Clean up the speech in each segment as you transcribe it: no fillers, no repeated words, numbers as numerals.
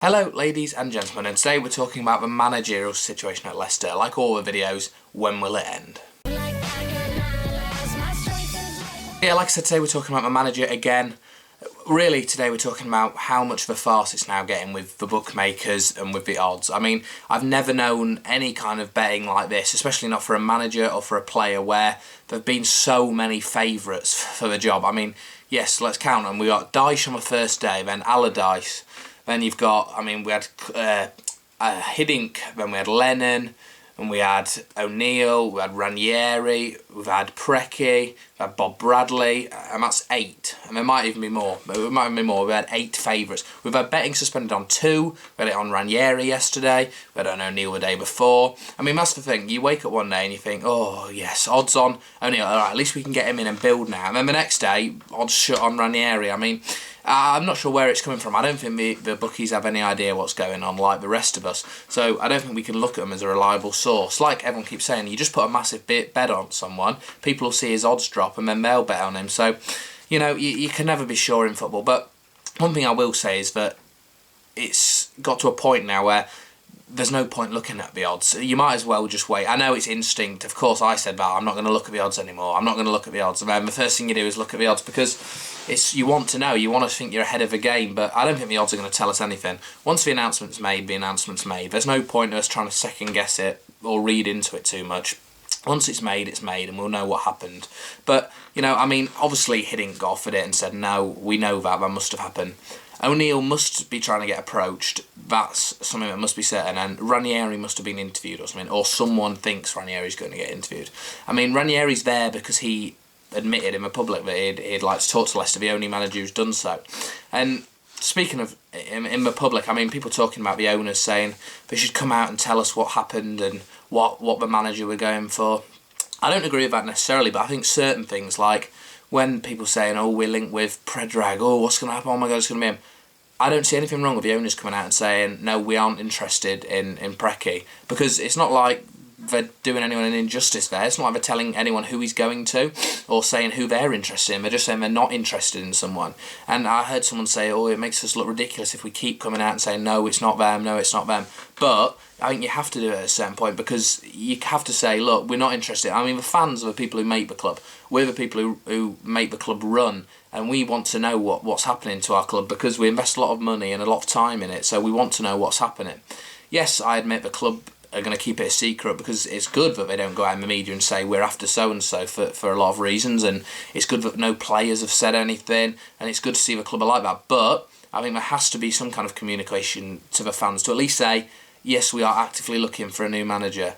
Hello ladies and gentlemen, and today we're talking about the managerial situation at Leicester. Like all the videos, when will it end? Yeah, like I said, today we're talking about the manager again. Really, today we're talking about how much of a farce it's now getting with the bookmakers and with the odds. I mean, I've never known any kind of betting like this, especially not for a manager or for a player, where there have been so many favourites for the job. I mean, yes, let's count them. We got Dyche on the first day, then Allardyce. Then you've got, we had Hiddink, then we had Lennon, and we had O'Neill, we had Ranieri, we've had Preki, we've had Bob Bradley, and that's 8. And there might even be more, but it might even be more. We had 8 favourites. We've had betting suspended on 2, we had it on Ranieri yesterday, we had it on O'Neill the day before. I mean, that's the thing, you wake up one day and you think, oh yes, odds on O'Neill, alright, at least we can get him in and build now. And then the next day, odds shut on Ranieri. I mean, I'm not sure where it's coming from. I don't think the bookies have any idea what's going on like the rest of us. So I don't think we can look at them as a reliable source. Like everyone keeps saying, you just put a massive bet on someone, people will see his odds drop and then they'll bet on him. So, you can never be sure in football. But one thing I will say is that it's got to a point now where there's no point looking at the odds. You might as well just wait. I know it's instinct. Of course, I said that. I'm not going to look at the odds anymore. I'm not going to look at the odds. And then the first thing you do is look at the odds because you want to know. You want to think you're ahead of the game. But I don't think the odds are going to tell us anything. Once the announcement's made, the announcement's made. There's no point in us trying to second guess it or read into it too much. Once it's made, and we'll know what happened. But, obviously Hiddink got offered it and said, no, we know that must have happened. O'Neill must be trying to get approached. That's something that must be certain. And Ranieri must have been interviewed or something. Or someone thinks Ranieri's going to get interviewed. I mean, Ranieri's there because he admitted in the public that he'd like to talk to Leicester, the only manager who's done so. And speaking of in the public, people talking about the owners saying they should come out and tell us what happened and what the manager were going for. I don't agree with that necessarily, but I think certain things like when people saying, oh, we're linked with Predrag, oh, what's going to happen, oh my God, it's going to be him. I don't see anything wrong with the owners coming out and saying, no, we aren't interested in Preki, because it's not like they're doing anyone an injustice there. It's not like they're telling anyone who he's going to or saying who they're interested in. They're just saying they're not interested in someone. And I heard someone say, oh, it makes us look ridiculous if we keep coming out and saying, no, it's not them, no, it's not them. But I think you have to do it at a certain point because you have to say, look, we're not interested. The fans are the people who make the club. We're the people who make the club run, and we want to know what's happening to our club because we invest a lot of money and a lot of time in it, so we want to know what's happening. Yes, I admit the club are going to keep it a secret because it's good that they don't go out in the media and say we're after so-and-so for a lot of reasons, and it's good that no players have said anything, and it's good to see the club are like that. But I think there has to be some kind of communication to the fans to at least say, yes, we are actively looking for a new manager.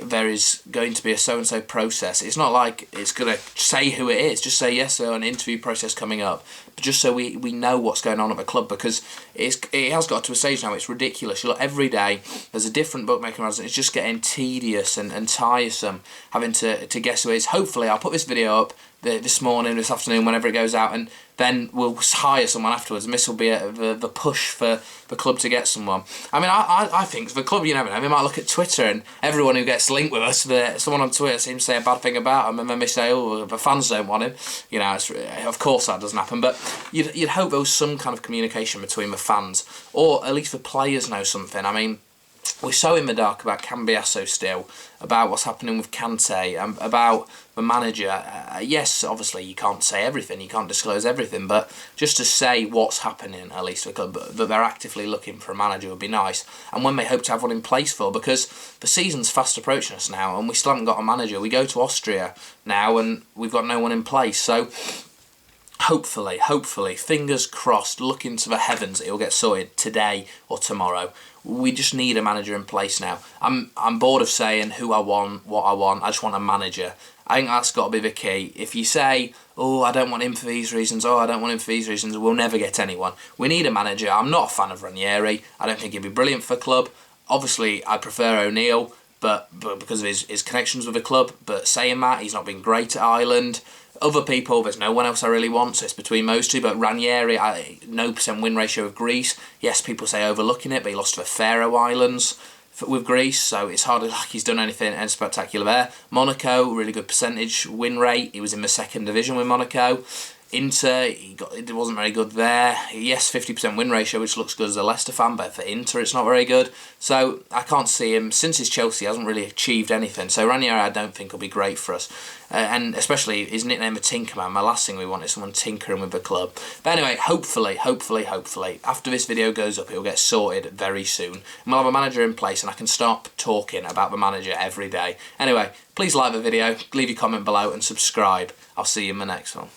There is going to be a so-and-so process. It's not like it's going to say who it is. Just say, yes, there's an interview process coming up. But just so we know what's going on at the club, because it has got to a stage now, it's ridiculous. You look, every day, there's a different bookmaker, and it's just getting tedious and tiresome having to guess who it is. Hopefully, I'll put this video up this morning, this afternoon, whenever it goes out, and then we'll hire someone afterwards, and this will be the push for the club to get someone. I think the club, you never know, we might look at Twitter and everyone who gets linked with us, someone on Twitter seems to say a bad thing about him, and then they say, oh, the fans don't want him. Of course that doesn't happen, but you'd hope there was some kind of communication between the fans, or at least the players know something. We're so in the dark about Cambiasso still, about what's happening with Kante, about the manager. Yes, obviously you can't say everything, you can't disclose everything, but just to say what's happening, at least that they're actively looking for a manager would be nice, and when they hope to have one in place for, because the season's fast approaching us now and we still haven't got a manager. We go to Austria now and we've got no one in place, so hopefully, fingers crossed, look into the heavens, it'll get sorted today or tomorrow. We just need a manager in place now. I'm bored of saying who I want, what I want. I just want a manager. I think that's got to be the key. If you say, oh, I don't want him for these reasons, oh, I don't want him for these reasons, we'll never get anyone. We need a manager. I'm not a fan of Ranieri. I don't think he'd be brilliant for the club. Obviously, I prefer O'Neill, but because of his connections with the club. But saying that, he's not been great at Ireland. Other people, there's no one else I really want, so it's between those two. But Ranieri, no % win ratio of Greece. Yes, people say overlooking it, but he lost to the Faroe Islands with Greece, so it's hardly like he's done anything spectacular there. Monaco, really good percentage win rate. He was in the second division with Monaco. Inter, it wasn't very good there. Yes, 50% win ratio, which looks good as a Leicester fan, but for Inter it's not very good. So I can't see him, since his Chelsea, hasn't really achieved anything. So Ranieri I don't think will be great for us. And especially his nickname of Tinkerman. My last thing we want is someone tinkering with the club. But anyway, hopefully, after this video goes up, it will get sorted very soon. And we'll have a manager in place and I can start talking about the manager every day. Anyway, please like the video, leave your comment below and subscribe. I'll see you in the next one.